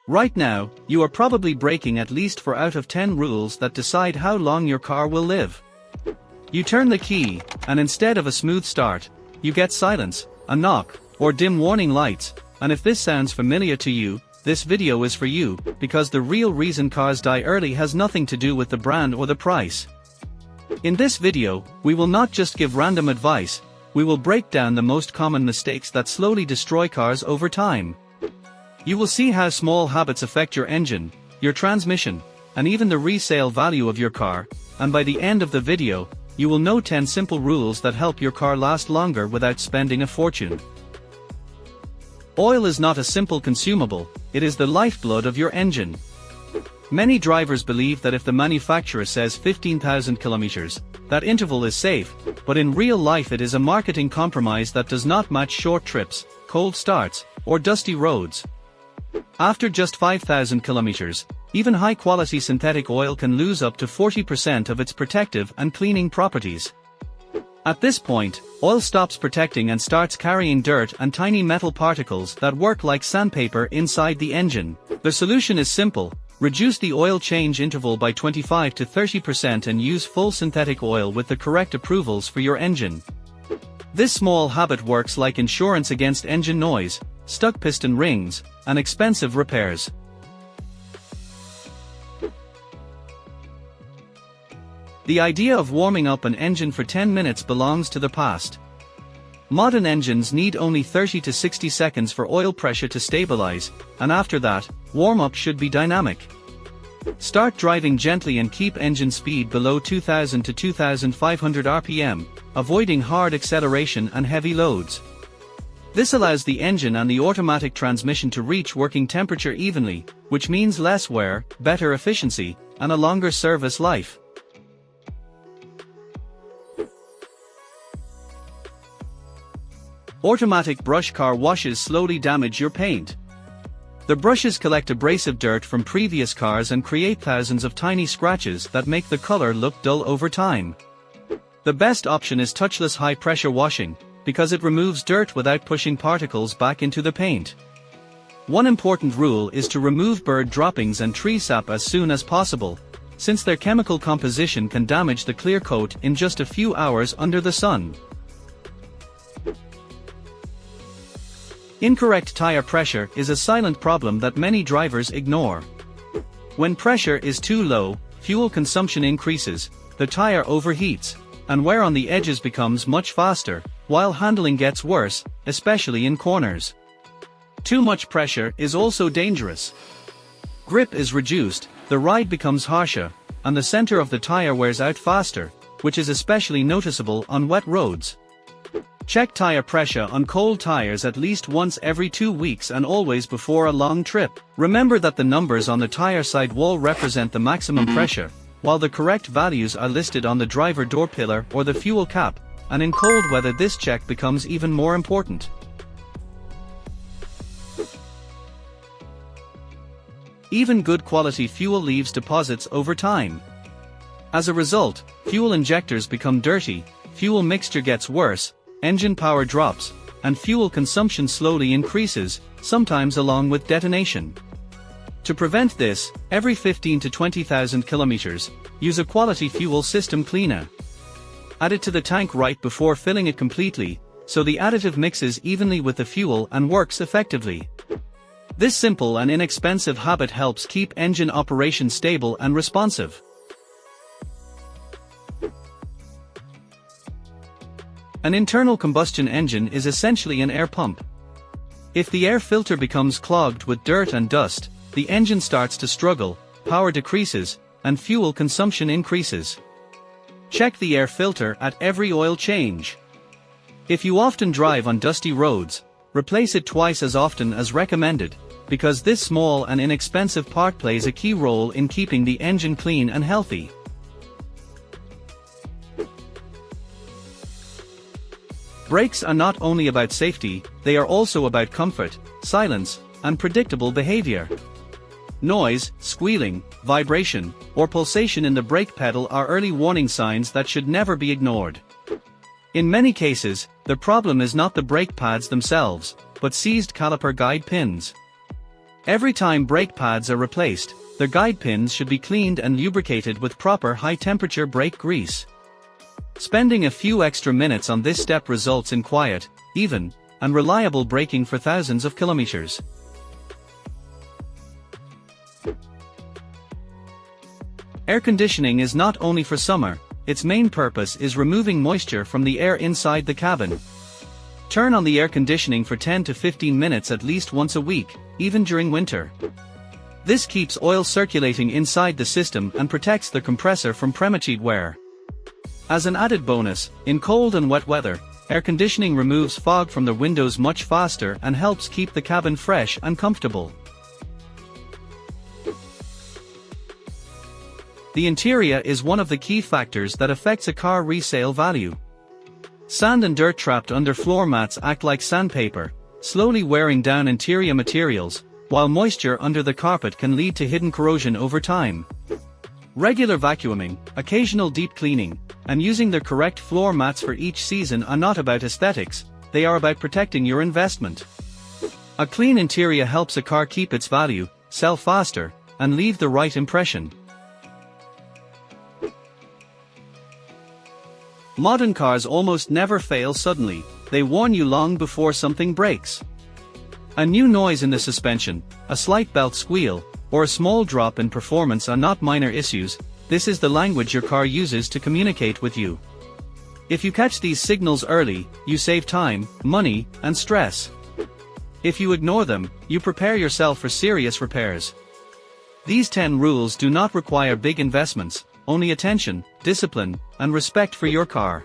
Right now, you are probably breaking at least 4 out of 10 rules that decide how long your car will live. You turn the key, and instead of a smooth start, you get silence, a knock, or dim warning lights, and if this sounds familiar to you, this video is for you, because the real reason cars die early has nothing to do with the brand or the price. In this video, we will not just give random advice, we will break down the most common mistakes that slowly destroy cars over time. You will see how small habits affect your engine, your transmission, and even the resale value of your car, and by the end of the video, you will know 10 simple rules that help your car last longer without spending a fortune. Oil is not a simple consumable, it is the lifeblood of your engine. Many drivers believe that if the manufacturer says 15,000 kilometers, that interval is safe, but in real life it is a marketing compromise that does not match short trips, cold starts, or dusty roads. After just 5,000 kilometers, even high-quality synthetic oil can lose up to 40% of its protective and cleaning properties. At this point, oil stops protecting and starts carrying dirt and tiny metal particles that work like sandpaper inside the engine. The solution is simple: reduce the oil change interval by 25 to 30% and use full synthetic oil with the correct approvals for your engine. This small habit works like insurance against engine noise, stuck piston rings, and expensive repairs. The idea of warming up an engine for 10 minutes belongs to the past. Modern engines need only 30 to 60 seconds for oil pressure to stabilize, and after that, warm-up should be dynamic. Start driving gently and keep engine speed below 2000 to 2500 RPM, avoiding hard acceleration and heavy loads. This allows the engine and the automatic transmission to reach working temperature evenly, which means less wear, better efficiency, and a longer service life. Automatic brush car washes slowly damage your paint. The brushes collect abrasive dirt from previous cars and create thousands of tiny scratches that make the color look dull over time. The best option is touchless high-pressure washing, because it removes dirt without pushing particles back into the paint. One important rule is to remove bird droppings and tree sap as soon as possible, since their chemical composition can damage the clear coat in just a few hours under the sun. Incorrect tire pressure is a silent problem that many drivers ignore. When pressure is too low, fuel consumption increases, the tire overheats, and wear on the edges becomes much faster, while handling gets worse, especially in corners. Too much pressure is also dangerous. Grip is reduced, the ride becomes harsher, and the center of the tire wears out faster, which is especially noticeable on wet roads. Check tire pressure on cold tires at least once every 2 weeks and always before a long trip. Remember that the numbers on the tire side wall represent the maximum pressure, while the correct values are listed on the driver door pillar or the fuel cap, and in cold weather this check becomes even more important. Even good quality fuel leaves deposits over time. As a result, fuel injectors become dirty, fuel mixture gets worse, engine power drops, and fuel consumption slowly increases, sometimes along with detonation. To prevent this, every 15 to 20,000 kilometers, use a quality fuel system cleaner. Add it to the tank right before filling it completely, so the additive mixes evenly with the fuel and works effectively. This simple and inexpensive habit helps keep engine operation stable and responsive. An internal combustion engine is essentially an air pump. If the air filter becomes clogged with dirt and dust, the engine starts to struggle, power decreases, and fuel consumption increases. Check the air filter at every oil change. If you often drive on dusty roads, replace it twice as often as recommended, because this small and inexpensive part plays a key role in keeping the engine clean and healthy. Brakes are not only about safety, they are also about comfort, silence, and predictable behavior. Noise, squealing, vibration, or pulsation in the brake pedal are early warning signs that should never be ignored. In many cases, the problem is not the brake pads themselves, but seized caliper guide pins. Every time brake pads are replaced, their guide pins should be cleaned and lubricated with proper high-temperature brake grease. Spending a few extra minutes on this step results in quiet, even, and reliable braking for thousands of kilometers. Air conditioning is not only for summer, its main purpose is removing moisture from the air inside the cabin. Turn on the air conditioning for 10 to 15 minutes at least once a week, even during winter. This keeps oil circulating inside the system and protects the compressor from premature wear. As an added bonus, in cold and wet weather, air conditioning removes fog from the windows much faster and helps keep the cabin fresh and comfortable. The interior is one of the key factors that affects a car resale value. Sand and dirt trapped under floor mats act like sandpaper, slowly wearing down interior materials, while moisture under the carpet can lead to hidden corrosion over time. Regular vacuuming, occasional deep cleaning, and using the correct floor mats for each season are not about aesthetics, they are about protecting your investment. A clean interior helps a car keep its value, sell faster, and leave the right impression. Modern cars almost never fail suddenly, they warn you long before something breaks. A new noise in the suspension, a slight belt squeal, or a small drop in performance are not minor issues, this is the language your car uses to communicate with you. If you catch these signals early, you save time, money, and stress. If you ignore them, you prepare yourself for serious repairs. These 10 rules do not require big investments, only attention, discipline, and respect for your car.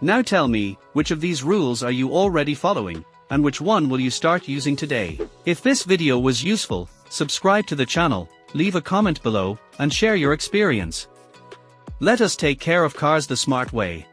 Now tell me, which of these rules are you already following, and which one will you start using today? If this video was useful, subscribe to the channel, leave a comment below, and share your experience. Let us take care of cars the smart way.